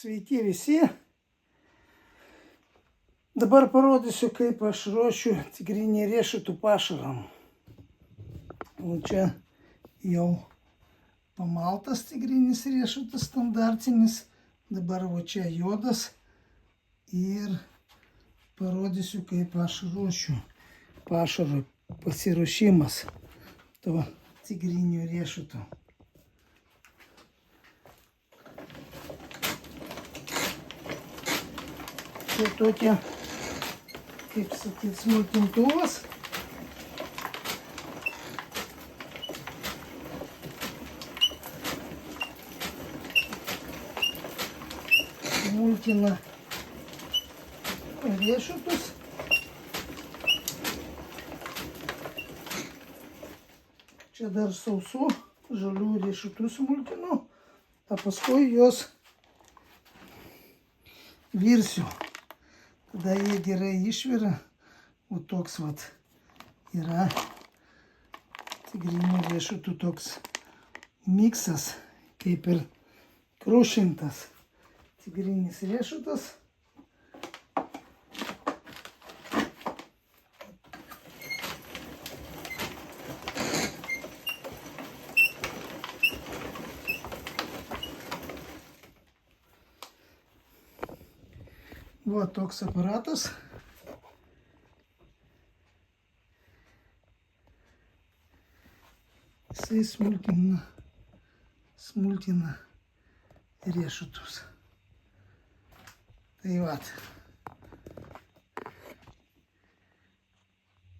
Sveiki visi. Dabar parodysiu, kaip aš ruošiu tigrinį riešutų pašarą. O čia jau pamaltas tigrinis riešutas standartinis. Dabar va čia juodas. Ir parodysiu, kaip aš ruošiu pašarą. Pasiruošimas to tigrinio riešuto. Čia tokia, kaip sakyt, smulkintuvas. Smulkina riešutus. Čia dar sausų žalių riešutų smulkinu, o paskui juos virsiu. Tada jie gerai išvira. O toks vat yra tigrinių riešutų toks miksas, kaip ir krušintas tigrinis riešutas. Va toks aparatas. Jisai smulkina riešutus. Tai vat.